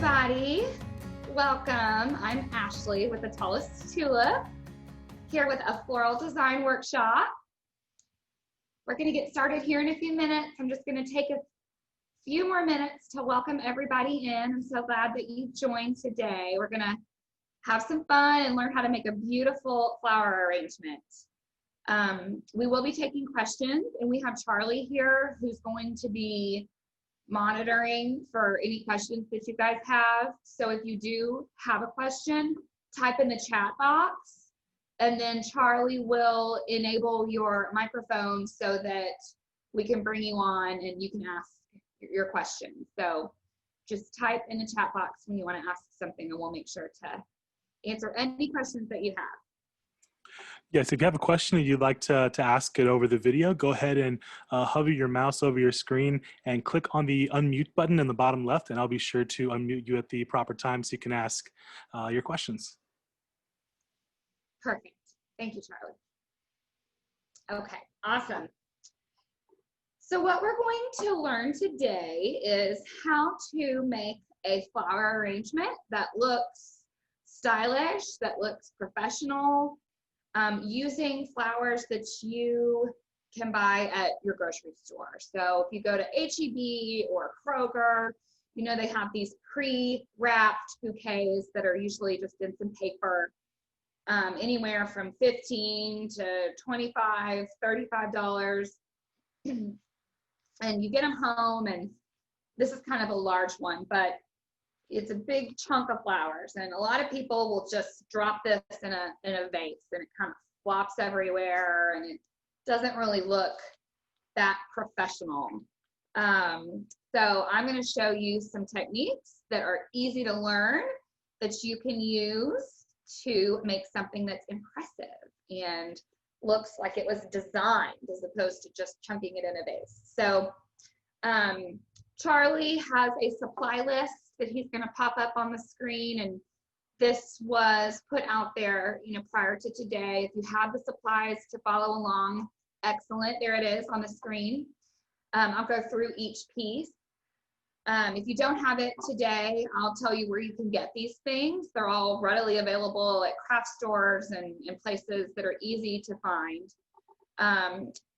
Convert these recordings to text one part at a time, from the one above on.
everybody. Welcome. I'm Ashley with The Tallest Tulip, here with a floral design workshop. We're going to get started here in a few minutes. I'm just going to take a few more minutes to welcome everybody in. I'm so glad that you joined today. We're going to have some fun and learn how to make a beautiful flower arrangement. We will be taking questions, and we have Charlie here who's going to be monitoring for any questions that you guys have. So if you do have a question, type in the chat box, and then Charlie will enable your microphone so that we can bring you on and you can ask your question. So just type in the chat box when you want to ask something, and we'll make sure to answer any questions that you have. Yes, if you have a question and you'd like to ask it over the video, go ahead and hover your mouse over your screen and click on the unmute button in the bottom left, and I'll be sure to unmute you at the proper time so you can ask your questions. Perfect. Thank you, Charlie. Okay, awesome. So what we're going to learn today is how to make a flower arrangement that looks stylish, that looks professional, using flowers that you can buy at your grocery store. So if you go to H-E-B or Kroger, you know they have these pre-wrapped bouquets that are usually just in some paper, anywhere from $15 to $25, $35. And you get them home, and this is kind of a large one, but it's a big chunk of flowers, and a lot of people will just drop this in a vase, and it kind of flops everywhere, and it doesn't really look that professional. So I'm going to show you some techniques that are easy to learn that you can use to make something that's impressive and looks like it was designed as opposed to just chunking it in a vase. So Charlie has a supply list that he's going to pop up on the screen, and this was put out there, prior to today. If you have the supplies to follow along, excellent. There it is on the screen. I'll go through each piece. If you don't have it today, I'll tell you where you can get these things. They're all readily available at craft stores and places that are easy to find.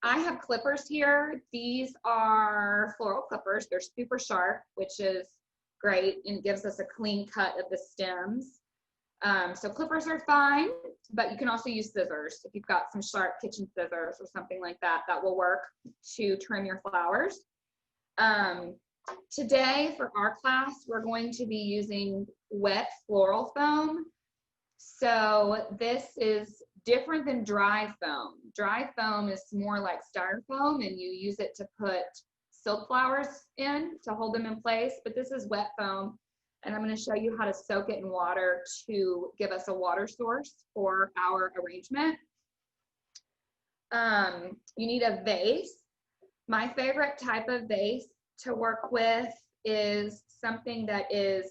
I have clippers here. These are floral clippers. They're super sharp, which is great, and it gives us a clean cut of the stems. So clippers are fine, but you can also use scissors. If you've got some sharp kitchen scissors or something like that, that will work to trim your flowers. Today for our class, we're going to be using wet floral foam. So this is different than dry foam. Dry foam is more like styrofoam, and you use it to put silk flowers in to hold them in place, but this is wet foam, and I'm going to show you how to soak it in water to give us a water source for our arrangement. You need a vase. My favorite type of vase to work with is something that is,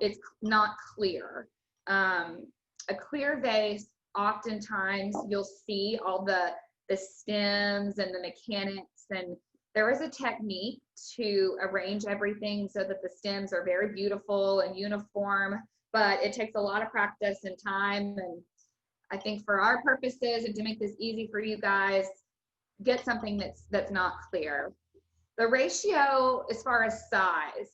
it's not clear. A clear vase, oftentimes you'll see all the stems and the mechanics, and there is a technique to arrange everything so that the stems are very beautiful and uniform, but it takes a lot of practice and time. And I think for our purposes and to make this easy for you guys, get something that's not clear. The ratio as far as size,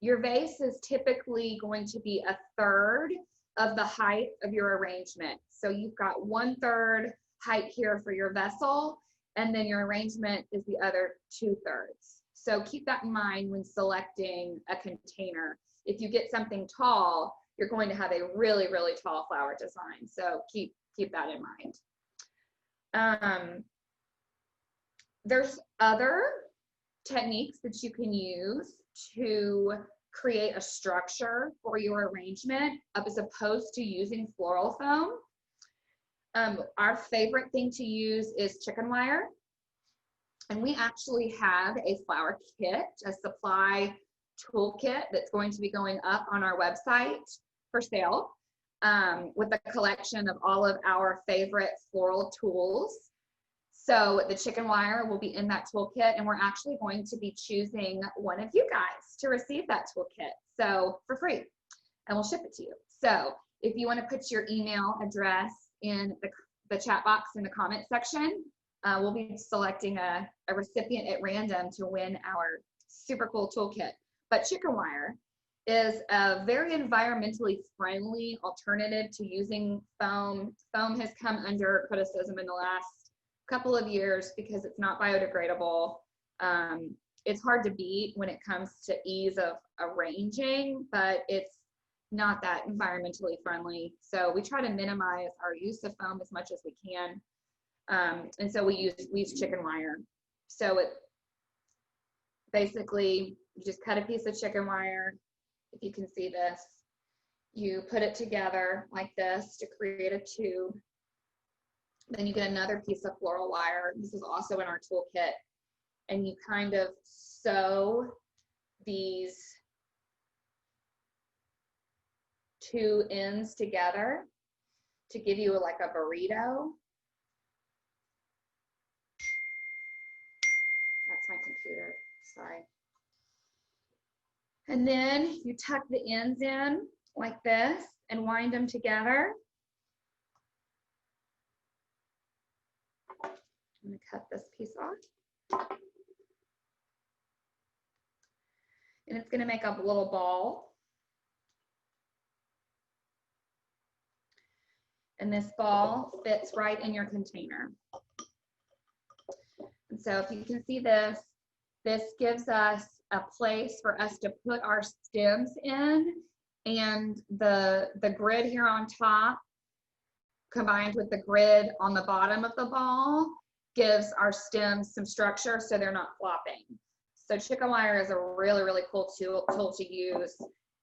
your vase is typically going to be 1/3 of the height of your arrangement. So you've got 1/3 height here for your vessel, and then your arrangement is the other 2/3. So keep that in mind when selecting a container. If you get something tall, you're going to have a really, really tall flower design. So keep that in mind. There's other techniques that you can use to create a structure for your arrangement as opposed to using floral foam. Our favorite thing to use is chicken wire. And we actually have a flower kit, a supply toolkit that's going to be going up on our website for sale, with a collection of all of our favorite floral tools. So the chicken wire will be in that toolkit, and we're actually going to be choosing one of you guys to receive that toolkit, so for free, and we'll ship it to you. So if you want to put your email address in the chat box in the comment section, we'll be selecting a recipient at random to win our super cool toolkit. But chicken wire is a very environmentally friendly alternative to using foam. Foam has come under criticism in the last couple of years because it's not biodegradable. It's hard to beat when it comes to ease of arranging, but it's not that environmentally friendly. So we try to minimize our use of foam as much as we can. And so we use chicken wire. So it basically, you just cut a piece of chicken wire. If you can see this, you put it together like this to create a tube. Then you get another piece of floral wire. This is also in our toolkit. And you kind of sew these two ends together to give you like a burrito. That's my computer, sorry. And then you tuck the ends in like this and wind them together. I'm going to cut this piece off. And it's going to make a little ball. And this ball fits right in your container. And so if you can see this, this gives us a place for us to put our stems in, and the grid here on top combined with the grid on the bottom of the ball gives our stems some structure so they're not flopping. So chicken wire is a really, really cool tool to use.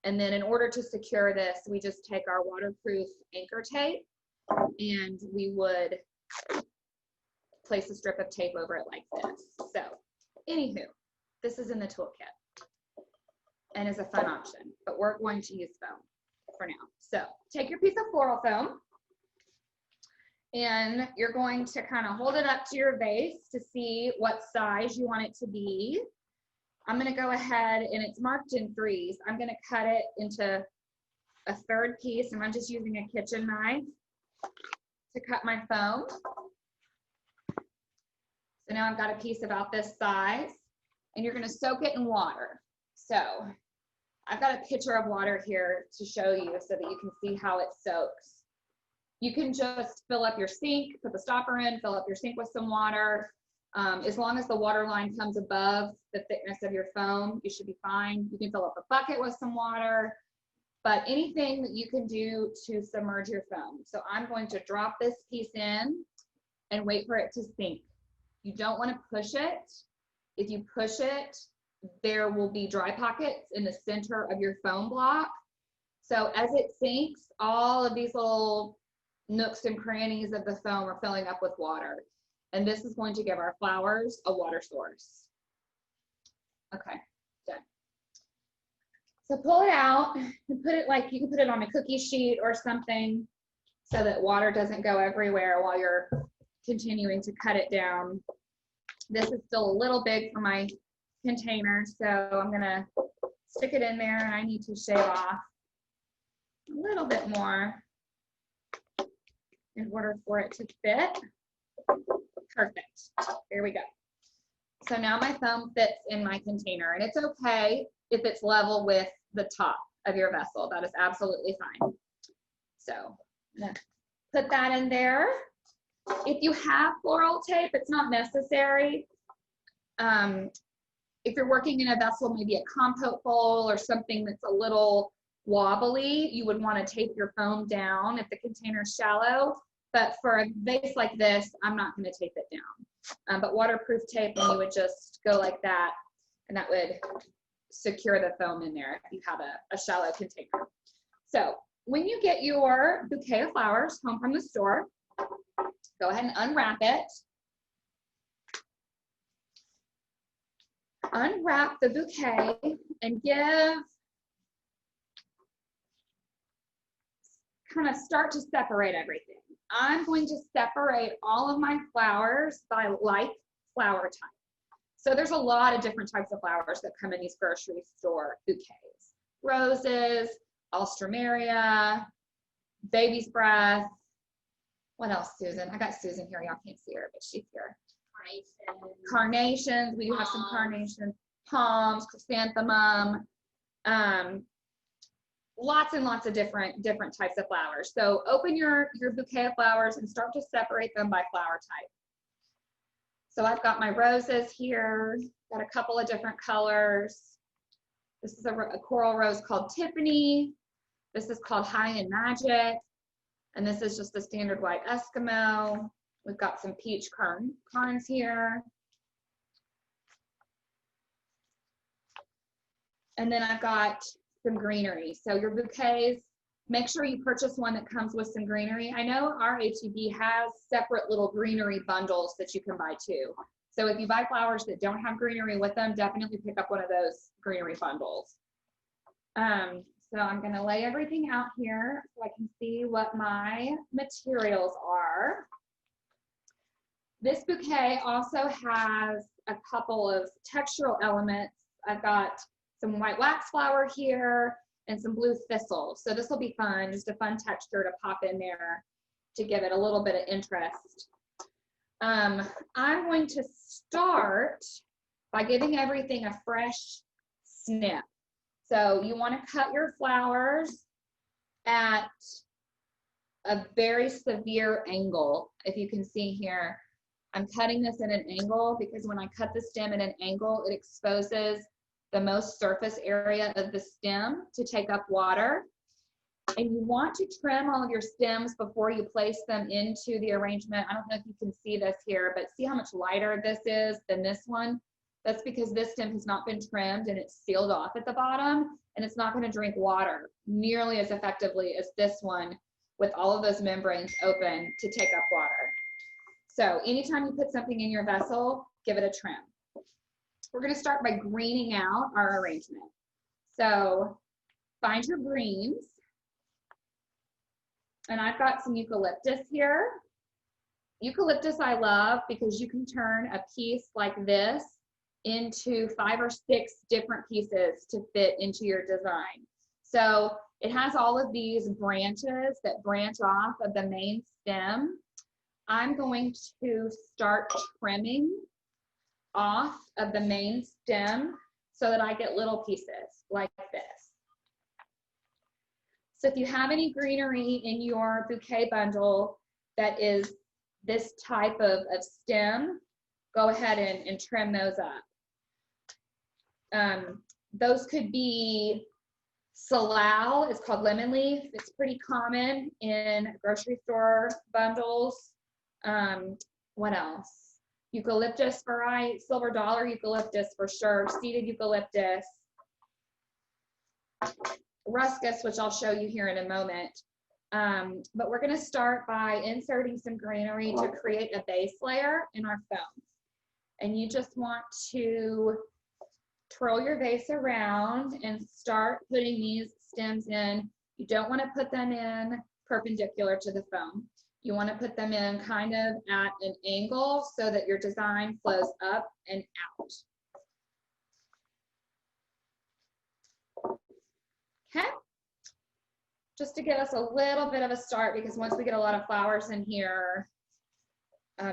And then in order to secure this, we just take our waterproof anchor tape and we would place a strip of tape over it like this. So anywho, this is in the toolkit and is a fun option, but we're going to use foam for now. So take your piece of floral foam and you're going to kind of hold it up to your vase to see what size you want it to be. I'm going to go ahead, and it's marked in 3s. I'm going to cut it into a 3rd piece, and I'm just using a kitchen knife to cut my foam. So now I've got a piece about this size, and you're going to soak it in water. So I've got a pitcher of water here to show you so that you can see how it soaks. You can just fill up your sink, put the stopper in, fill up your sink with some water. As long as the water line comes above the thickness of your foam, you should be fine. You can fill up a bucket with some water, but anything that you can do to submerge your foam. So I'm going to drop this piece in and wait for it to sink. You don't want to push it. If you push it, there will be dry pockets in the center of your foam block. So as it sinks, all of these little nooks and crannies of the foam are filling up with water. And this is going to give our flowers a water source. Okay, done. So pull it out and put it like, you can put it on a cookie sheet or something so that water doesn't go everywhere while you're continuing to cut it down. This is still a little big for my container, so I'm gonna stick it in there, and I need to shave off a little bit more in order for it to fit. Perfect. There we go. So now my foam fits in my container, and it's okay if it's level with the top of your vessel. That is absolutely fine. So I'm gonna put that in there. If you have floral tape, it's not necessary. If you're working in a vessel, maybe a compote bowl or something that's a little wobbly, you would want to tape your foam down if the container's shallow. But for a vase like this, I'm not going to tape it down. But waterproof tape, and you would just go like that, and that would secure the foam in there if you have a shallow container. So when you get your bouquet of flowers home from the store, go ahead and unwrap it. Unwrap the bouquet and kind of start to separate everything. I'm going to separate all of my flowers by like flower type. So there's a lot of different types of flowers that come in these grocery store bouquets. Roses, alstroemeria, baby's breath. What else, Susan? I got Susan here. Y'all can't see her, but she's here. Carnations. We do have some carnations. Palms, chrysanthemum. Lots and lots of different types of flowers. So open your bouquet of flowers and start to separate them by flower type. So I've got my roses here, got a couple of different colors. This is a coral rose called Tiffany. This is called High and Magic. And this is just a standard white Eskimo. We've got some peach carns here. And then I've got some greenery. So your bouquets, make sure you purchase one that comes with some greenery. I know our HEB has separate little greenery bundles that you can buy too. So if you buy flowers that don't have greenery with them, definitely pick up one of those greenery bundles. So I'm gonna lay everything out here so I can see what my materials are. This bouquet also has a couple of textural elements. I've got some white wax flower here and some blue thistle. So this will be fun, just a fun texture to pop in there to give it a little bit of interest. I'm going to start by giving everything a fresh snip. So you want to cut your flowers at a very severe angle. If you can see here, I'm cutting this at an angle because when I cut the stem at an angle, it exposes the most surface area of the stem to take up water. And you want to trim all of your stems before you place them into the arrangement. I don't know if you can see this here, but see how much lighter this is than this one? That's because this stem has not been trimmed and it's sealed off at the bottom, and it's not going to drink water nearly as effectively as this one with all of those membranes open to take up water. So anytime you put something in your vessel, give it a trim. We're going to start by greening out our arrangement. So find your greens. And I've got some eucalyptus here. Eucalyptus I love because you can turn a piece like this into 5 or 6 different pieces to fit into your design. So it has all of these branches that branch off of the main stem. I'm going to start trimming off of the main stem so that I get little pieces like this. So if you have any greenery in your bouquet bundle that is this type of stem, go ahead and trim those up. Those could be salal, it's called lemon leaf. It's pretty common in grocery store bundles. What else? Eucalyptus for right, silver dollar eucalyptus for sure, seeded eucalyptus. Ruscus, which I'll show you here in a moment. But we're going to start by inserting some greenery to create a base layer in our foam. And you just want to twirl your vase around and start putting these stems in. You don't want to put them in perpendicular to the foam. You want to put them in kind of at an angle so that your design flows up and out. Okay, just to give us a little bit of a start, because once we get a lot of flowers in here,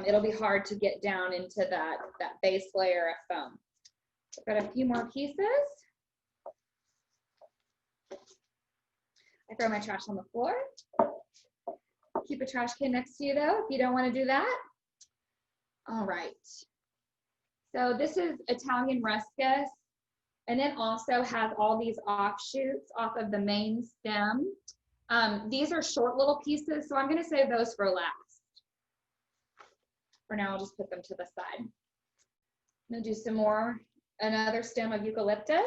it'll be hard to get down into that base layer of foam. I've got a few more pieces. I throw my trash on the floor. Keep a trash can next to you though, if you don't want to do that. All right. So this is Italian ruscus. And it also has all these offshoots off of the main stem. These are short little pieces, so I'm going to save those for last. For now, I'll just put them to the side. I'm going to do some more, another stem of eucalyptus.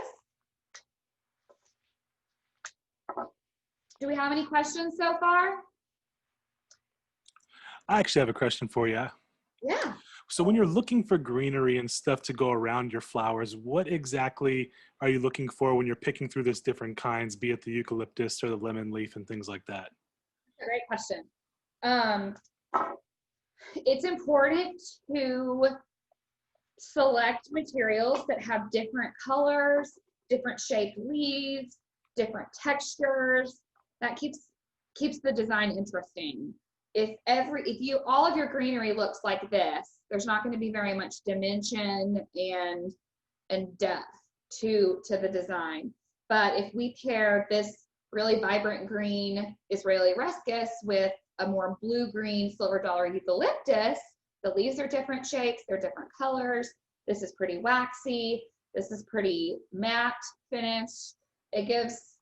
Do we have any questions so far? I actually have a question for you. Yeah. So when you're looking for greenery and stuff to go around your flowers, what exactly are you looking for when you're picking through these different kinds, be it the eucalyptus or the lemon leaf and things like that? Great question. Um, it's important to select materials that have different colors, different shaped leaves, different textures. That keeps the design interesting. If all of your greenery looks like this, there's not going to be very much dimension and depth to the design. But if we pair this really vibrant green Israeli ruscus with a more blue-green silver dollar eucalyptus, the leaves are different shapes, they're different colors. This is pretty waxy. This is pretty matte finish. It gives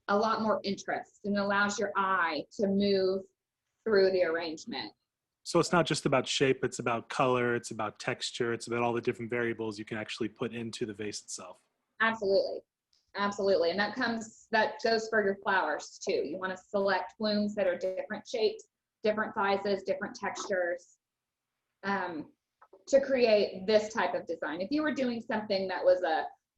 a lot more interest and allows your eye to move through the arrangement. So it's not just about shape, it's about color, it's about texture, it's about all the different variables you can actually put into the vase itself. Absolutely. Absolutely. And that goes for your flowers too. You want to select blooms that are different shapes, different sizes, different textures, to create this type of design. If you were doing something that was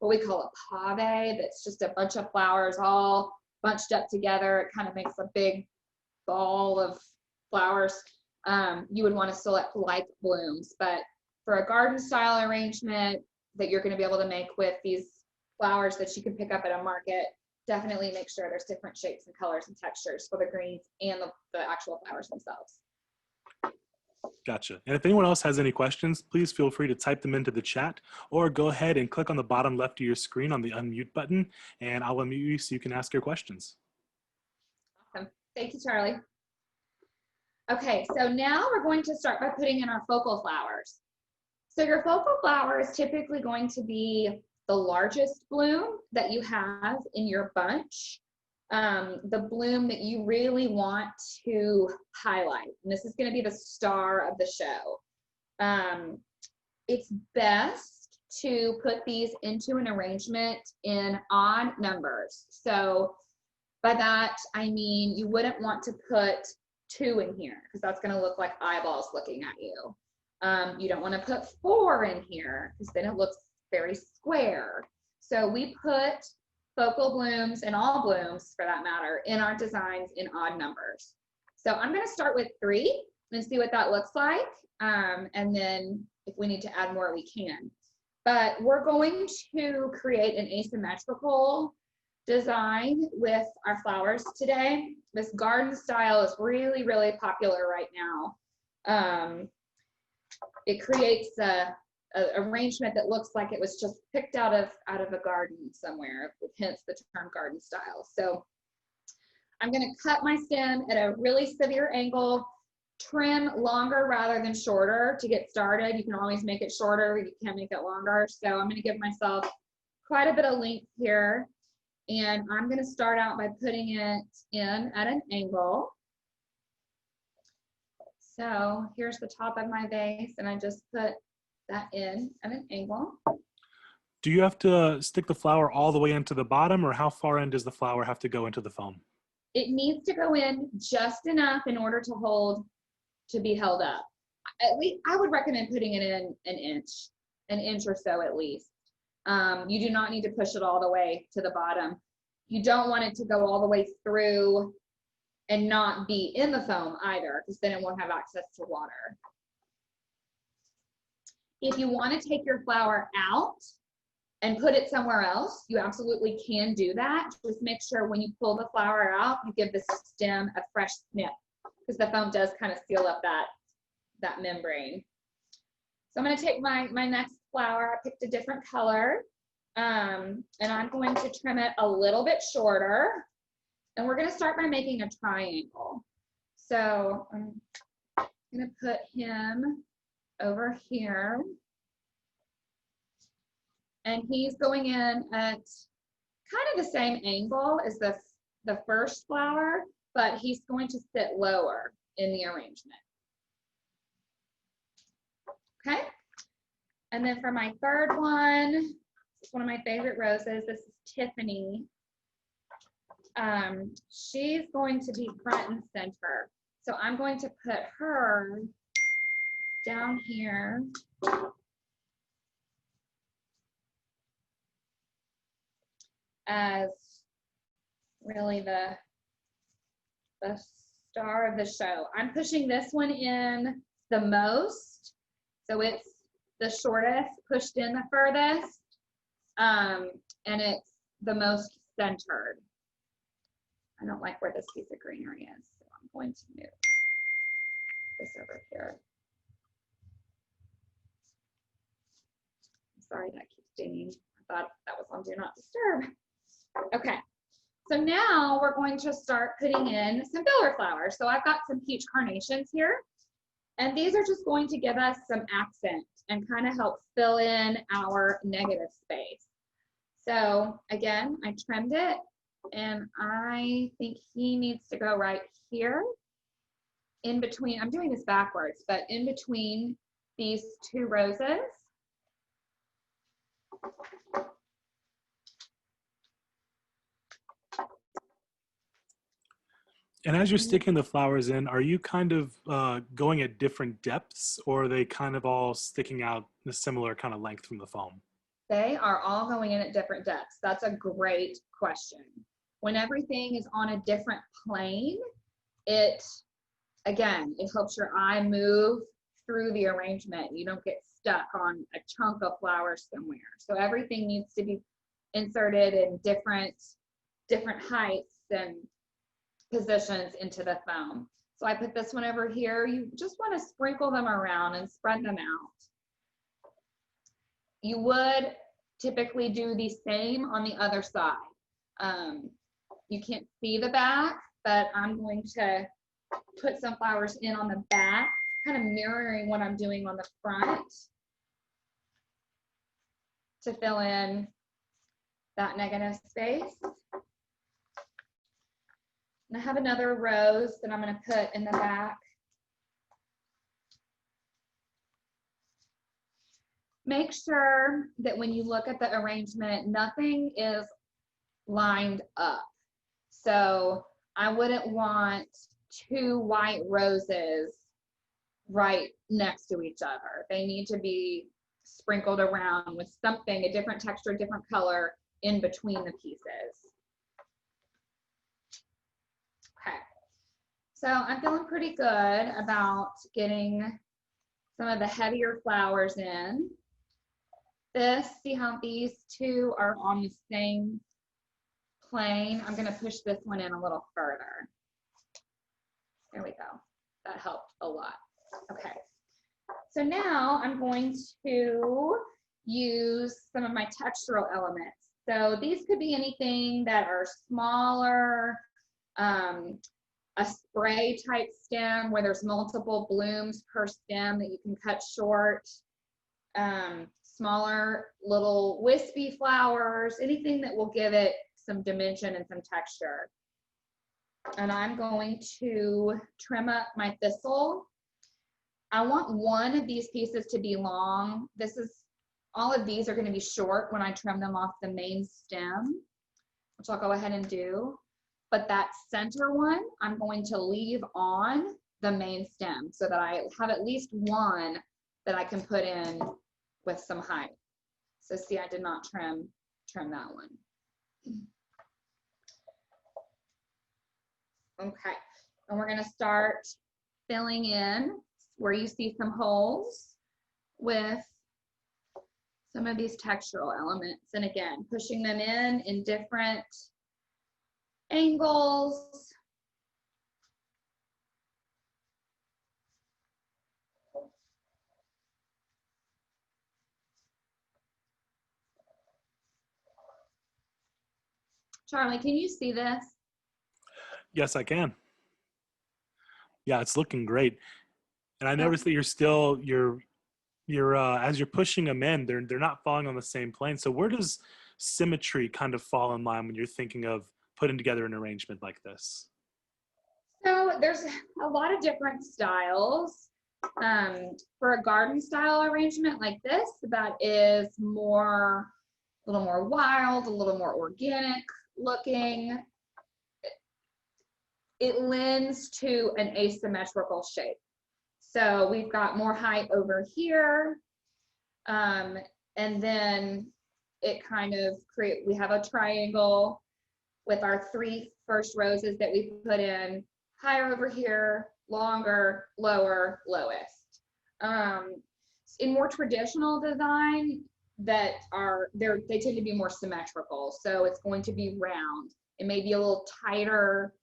what we call a pave, that's just a bunch of flowers all bunched up together, it kind of makes a big ball of flowers, you would want to select like blooms. But for a garden style arrangement that you're going to be able to make with these flowers that you can pick up at a market, definitely make sure there's different shapes and colors and textures for the greens and the actual flowers themselves. Gotcha. And if anyone else has any questions, please feel free to type them into the chat or go ahead and click on the bottom left of your screen on the unmute button, and I'll unmute you so you can ask your questions. Awesome. Thank you, Charlie. Okay, so now we're going to start by putting in our focal flowers. So your focal flower is typically going to be the largest bloom that you have in your bunch, the bloom that you really want to highlight. And this is going to be the star of the show. It's best to put these into an arrangement in odd numbers. So by that, I mean you wouldn't want to put 2 in here because that's going to look like eyeballs looking at you. You don't want to put 4 in here because then it looks very square. So we put focal blooms and all blooms for that matter in our designs in odd numbers. So I'm going to start with 3 and see what that looks like. And then if we need to add more, we can. But we're going to create an asymmetrical design with our flowers today. This garden style is really, really popular right now. It creates a arrangement that looks like it was just picked out of a garden somewhere, hence the term garden style. So I'm going to cut my stem at a really severe angle, trim longer rather than shorter to get started. You can always make it shorter, you can't make it longer. So I'm going to give myself quite a bit of length here, and I'm going to start out by putting it in at an angle. So here's the top of my vase, and I just put that in at an angle. Do you have to stick the flower all the way into the bottom, or how far in does the flower have to go into the foam? It needs to go in just enough in order to be held up. At least I would recommend putting it in an inch or so at least. You do not need to push it all the way to the bottom. You don't want it to go all the way through and not be in the foam either, because then it won't have access to water. If you want to take your flower out and put it somewhere else, you absolutely can do that. Just make sure when you pull the flower out, you give the stem a fresh snip, because the foam does kind of seal up that membrane. So I'm going to take my next flower. I picked a different color, and I'm going to trim it a little bit shorter. And we're going to start by making a triangle. So I'm going to put him over here. And he's going in at kind of the same angle as the first flower, but he's going to sit lower in the arrangement. Okay. And then for my third one, this is one of my favorite roses. This is Tiffany. She's going to be front and center. So I'm going to put her down here. As really the star of the show. I'm pushing this one in the most. So it's the shortest, pushed in the furthest, and it's the most centered. I don't like where this piece of greenery is, so I'm going to move this over here. Sorry, that keeps dinging. I thought that was on Do Not Disturb. Okay, so now we're going to start putting in some filler flowers. So I've got some peach carnations here, and these are just going to give us some accent and kind of help fill in our negative space. So again, I trimmed it, and I think he needs to go right here in between. I'm doing this backwards, but in between these two roses. And as you're sticking the flowers in, are you kind of going at different depths, or are they kind of all sticking out a similar kind of length from the foam? They are all going in at different depths. That's a great question. When everything is on a different plane, again, it helps your eye move through the arrangement. You don't get stuck on a chunk of flowers somewhere. So everything needs to be inserted in different heights and positions into the foam. So I put this one over here. You just want to sprinkle them around and spread them out. You would typically do the same on the other side. You can't see the back, but I'm going to put some flowers in on the back, kind of mirroring what I'm doing on the front to fill in that negative space. And I have another rose that I'm going to put in the back. Make sure that when you look at the arrangement, nothing is lined up. So I wouldn't want two white roses right next to each other. They need to be sprinkled around with something, a different texture, different color in between the pieces. Okay, so I'm feeling pretty good about getting some of the heavier flowers in. See how these two are on the same plane? I'm gonna push this one in a little further. There we go. That helped a lot. Okay, so now I'm going to use some of my textural elements. So these could be anything that are smaller, a spray type stem where there's multiple blooms per stem that you can cut short, smaller little wispy flowers, anything that will give it some dimension and some texture. And I'm going to trim up my thistle. I want one of these pieces to be long. All of these are going to be short when I trim them off the main stem, which I'll go ahead and do. But that center one, I'm going to leave on the main stem so that I have at least one that I can put in with some height. So see, I did not trim that one. Okay, and we're gonna start filling in where you see some holes with some of these textural elements. And again, pushing them in different angles. Charlie, can you see this? Yes, I can. Yeah, it's looking great. And I noticed that you're as you're pushing them in, they're not falling on the same plane. So where does symmetry kind of fall in line when you're thinking of putting together an arrangement like this? So there's a lot of different styles. For a garden style arrangement like this, that is a little more wild, a little more organic looking. It lends to an asymmetrical shape. So we've got more height over here, and then it kind of we have a triangle with our three first roses that we put in, higher over here, longer, lower, lowest. In more traditional design they tend to be more symmetrical. So it's going to be round. It may be a little tighter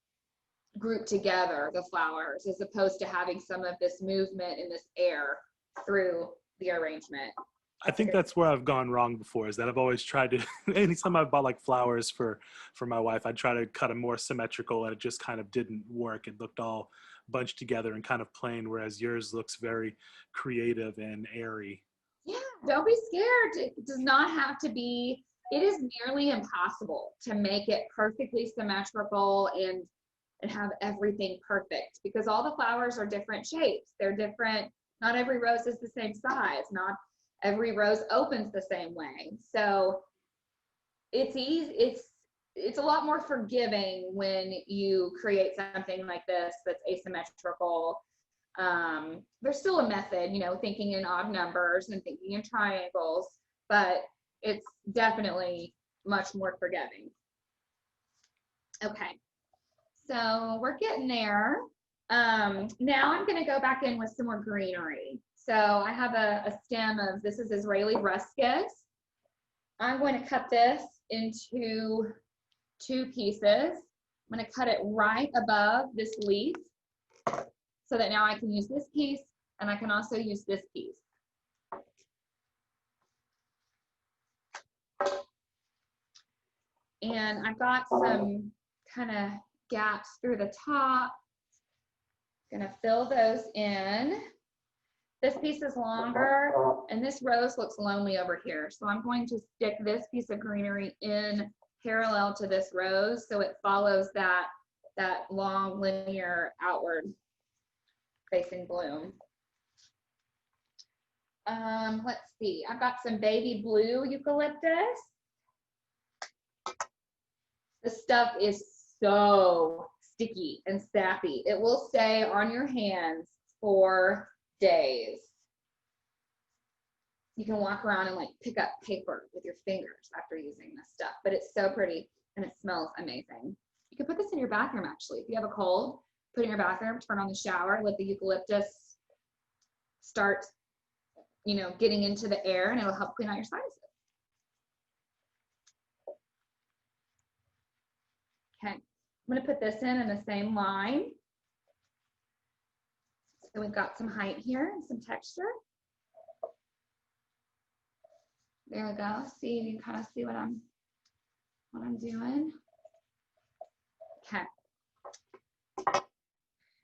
grouped together, the flowers, as opposed to having some of this movement and this air through the arrangement. I think that's where I've gone wrong before, is that I've always tried to, anytime I've bought like flowers for my wife, I try to cut them more symmetrical, and it just kind of didn't work. It looked all bunched together and kind of plain, whereas yours looks very creative and airy. Yeah, don't be scared. It does not have to be, it is nearly impossible to make it perfectly symmetrical and have everything perfect, because all the flowers are different shapes. They're different. Not every rose is the same size. Not every rose opens the same way. So it's easy. It's a lot more forgiving when you create something like this that's asymmetrical. There's still a method, you know, thinking in odd numbers and thinking in triangles, but it's definitely much more forgiving. Okay, so we're getting there. Now I'm going to go back in with some more greenery. So I have a stem of, this is Israeli ruscus. I'm going to cut this into 2 pieces. I'm going to cut it right above this leaf so that now I can use this piece, and I can also use this piece. And I've got some kind of gaps through the top. Gonna fill those in. This piece is longer, and this rose looks lonely over here. So I'm going to stick this piece of greenery in parallel to this rose, so it follows that long linear outward facing bloom. Let's see, I've got some baby blue eucalyptus. This stuff is so sticky and sappy. It will stay on your hands for days. You can walk around and like pick up paper with your fingers after using this stuff, but it's so pretty and it smells amazing. You can put this in your bathroom actually. If you have a cold, put it in your bathroom, turn on the shower, let the eucalyptus start, you know, getting into the air, and it'll help clean out your sinuses. Okay, I'm gonna put this in the same line. So we've got some height here and some texture. There we go. See, you can kind of see what I'm doing. Okay.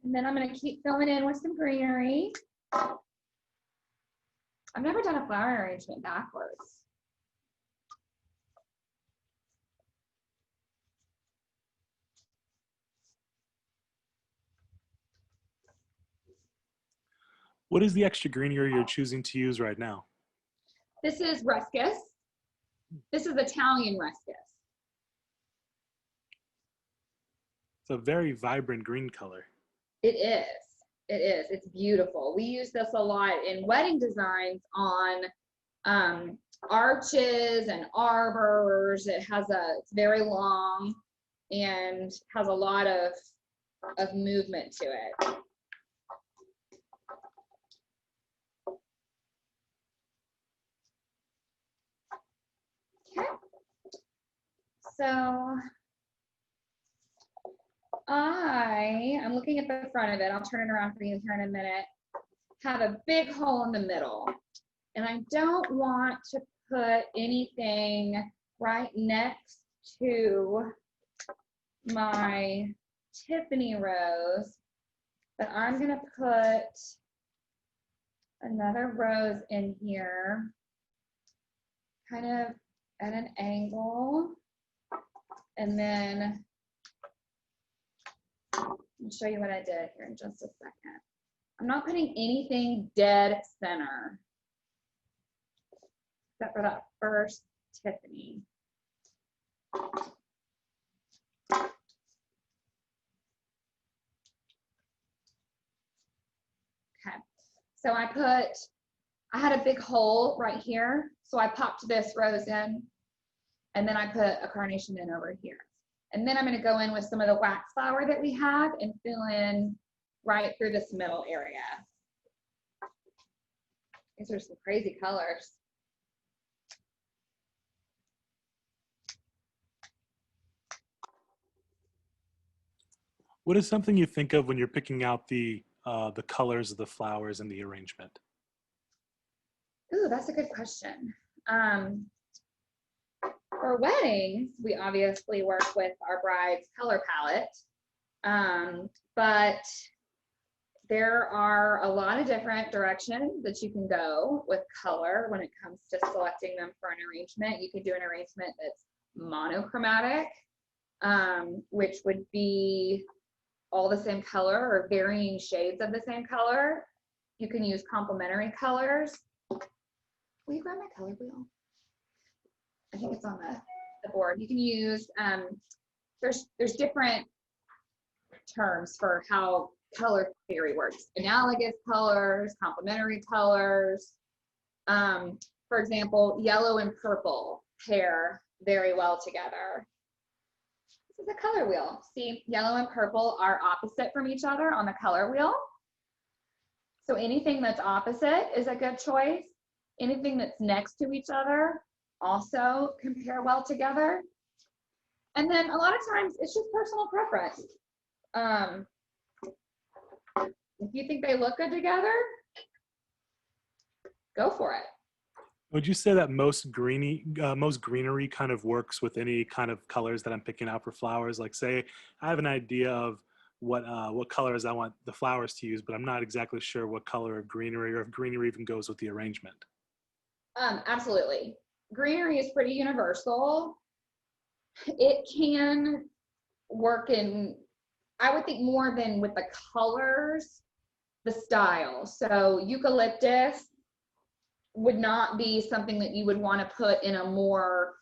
And then I'm gonna keep filling in with some greenery. I've never done a flower arrangement backwards. What is the extra greenery you're choosing to use right now? This is ruscus. This is Italian ruscus. It's a very vibrant green color. It is. It is. It's beautiful. We use this a lot in wedding designs on arches and arbors. It's very long and has a lot of movement to it. Okay. So I'm looking at the front of it. I'll turn it around for you here in a minute. Have a big hole in the middle. And I don't want to put anything right next to my Tiffany rose, but I'm gonna put another rose in here, kind of at an angle. And then I'll show you what I did here in just a second. I'm not putting anything dead center, except for that first Tiffany. Okay, so I had a big hole right here, so I popped this rose in, and then I put a carnation in over here. And then I'm going to go in with some of the wax flower that we have and fill in right through this middle area. These are some crazy colors. What is something you think of when you're picking out the colors of the flowers and the arrangement? Ooh, that's a good question. For weddings, we obviously work with our bride's color palette, but there are a lot of different directions that you can go with color when it comes to selecting them for an arrangement. You could do an arrangement that's monochromatic, which would be all the same color or varying shades of the same color. You can use complementary colors. Will you grab my color wheel? I think it's on the board. You can use, there's different terms for how color theory works. Analogous colors, complementary colors. For example, yellow and purple pair very well together. This is a color wheel. See, yellow and purple are opposite from each other on the color wheel. So anything that's opposite is a good choice. Anything that's next to each other also can pair well together. And then a lot of times it's just personal preference. If you think they look good together, go for it. Would you say that most greenery kind of works with any kind of colors that I'm picking out for flowers? Like, say I have an idea of what colors I want the flowers to use, but I'm not exactly sure what color of greenery, or if greenery even goes with the arrangement. Absolutely. Greenery is pretty universal. It can work in, I would think, more than with the colors, the style. So eucalyptus would not be something that you would want to put in a more,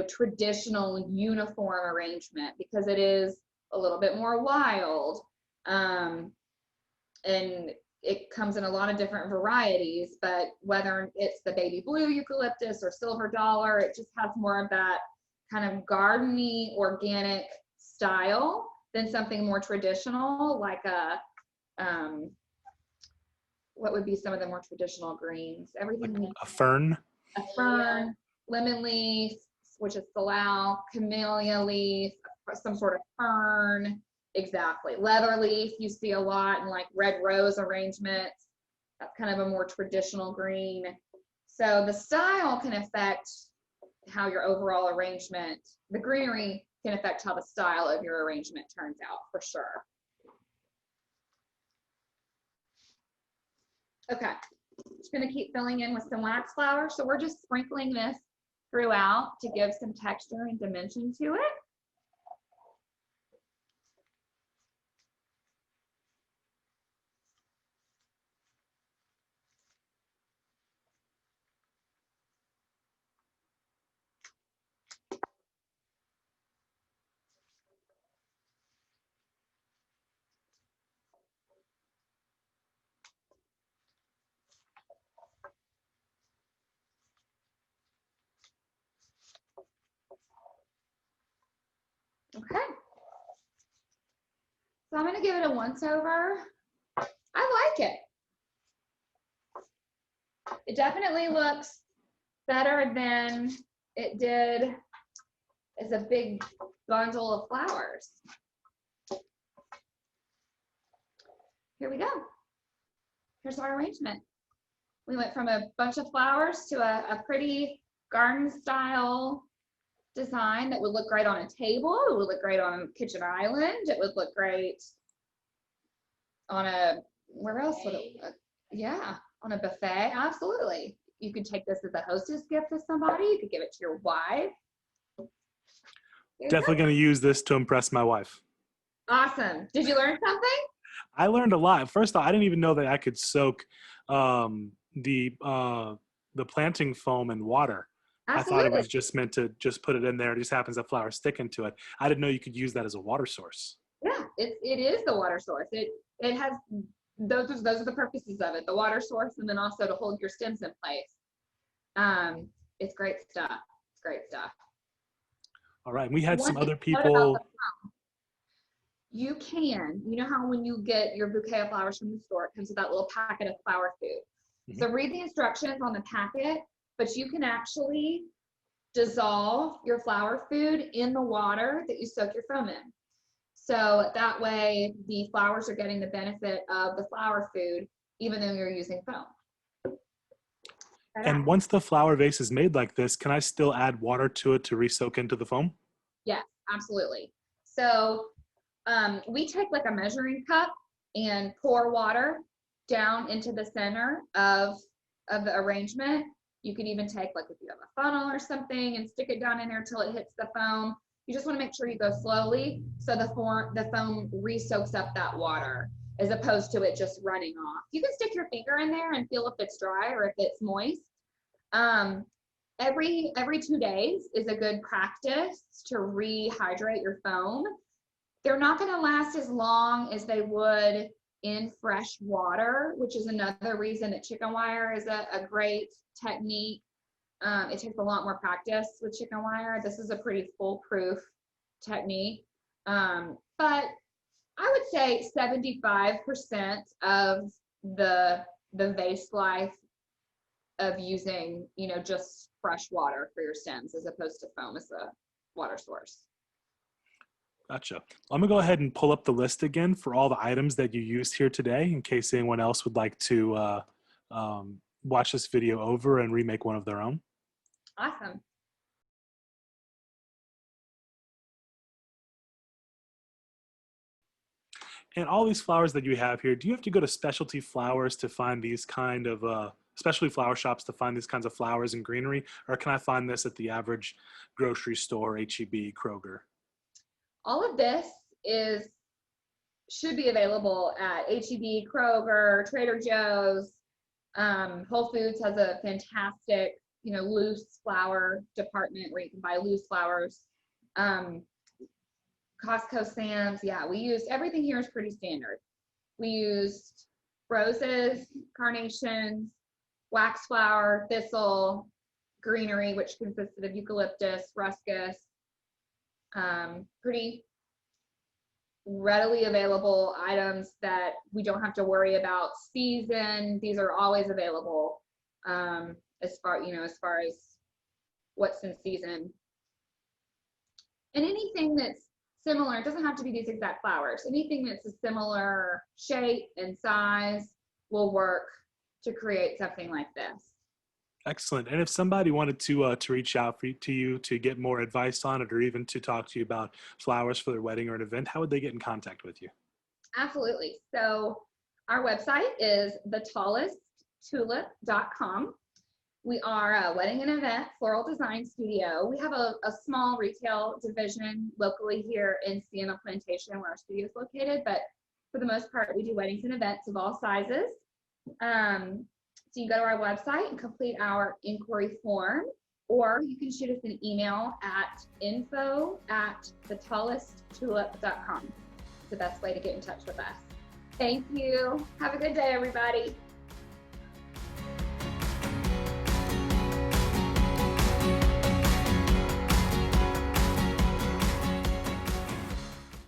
traditional uniform arrangement, because it is a little bit more wild. And it comes in a lot of different varieties, but whether it's the baby blue eucalyptus or silver dollar, it just has more of that kind of gardeny, organic style than something more traditional, like what would be some of the more traditional greens? Everything like a fern. A fern, lemon leaf, which is salal, camellia leaf, some sort of fern. Exactly. Leather leaf you see a lot in like red rose arrangements. That's kind of a more traditional green. So the style can affect how your overall arrangement, the greenery can affect how the style of your arrangement turns out, for sure. Okay, just gonna keep filling in with some wax flower. So we're just sprinkling this throughout to give some texture and dimension to it. Okay. So I'm gonna give it a once over. I like it. It definitely looks better than it did as a big bundle of flowers. Here we go. Here's our arrangement. We went from a bunch of flowers to a pretty garden style design that would look great on a table. It would look great on a kitchen island. It would look great on where else would it, yeah, on a buffet. Absolutely. You could take this as a hostess gift to somebody. You could give it to your wife. Definitely going to use this to impress my wife. Awesome. Did you learn something? I learned a lot. First off, I didn't even know that I could soak the planting foam in water. Absolutely. I thought it was just meant to just put it in there. It just happens that flowers stick into it. I didn't know you could use that as a water source. Yeah, it is the water source. It has those are the purposes of it, the water source, and then also to hold your stems in place. It's great stuff. It's great stuff. All right. And we had One some thing other to note about people. you can, you know how when you get your bouquet of flowers from the store, it comes with that little packet of flower food. Mhm. So read the instructions on the packet, but you can actually dissolve your flower food in the water that you soak your foam in. So that way the flowers are getting the benefit of the flower food, even though you're using foam. And once the flower vase is made like this, can I still add water to it to re-soak into the foam? Yes, absolutely. So we take like a measuring cup and pour water down into the center of the arrangement. You can even take, like, if you have a funnel or something, and stick it down in there till it hits the foam. You just want to make sure you go slowly so the foam re-soaks up that water, as opposed to it just running off. You can stick your finger in there and feel if it's dry or if it's moist. Every 2 days is a good practice to rehydrate your foam. They're not going to last as long as they would in fresh water, which is another reason that chicken wire is a great technique. It takes a lot more practice with chicken wire. This is a pretty foolproof technique. But I would say 75% of the vase life of using, just fresh water for your stems as opposed to foam as a water source. Gotcha. I'm gonna go ahead and pull up the list again for all the items that you used here today, in case anyone else would like to watch this video over and remake one of their own. Awesome. And all these flowers that you have here, do you have to go to specialty flowers to find these kind of, specialty flower shops to find these kinds of flowers and greenery? Or can I find this at the average grocery store, H-E-B, Kroger? All of this should be available at H-E-B, Kroger, Trader Joe's. Whole Foods has a fantastic, loose flower department where you can buy loose flowers. Costco, Sam's, yeah, we used, everything here is pretty standard. We used roses, carnations, waxflower, thistle, greenery, which consisted of eucalyptus, ruscus, pretty readily available items that we don't have to worry about season. These are always available as far as what's in season. And anything that's similar, it doesn't have to be these exact flowers. Anything that's a similar shape and size will work to create something like this. Excellent. And if somebody wanted to reach out to you to get more advice on it, or even to talk to you about flowers for their wedding or an event, how would they get in contact with you? Absolutely. So our website is thetallesttulip.com. We are a wedding and event floral design studio. We have a small retail division locally here in Sienna Plantation, where our studio is located, but for the most part, we do weddings and events of all sizes. So you go to our website and complete our inquiry form, or you can shoot us an email at info@thetallesttulip.com. It's the best way to get in touch with us. Thank you. Have a good day, everybody.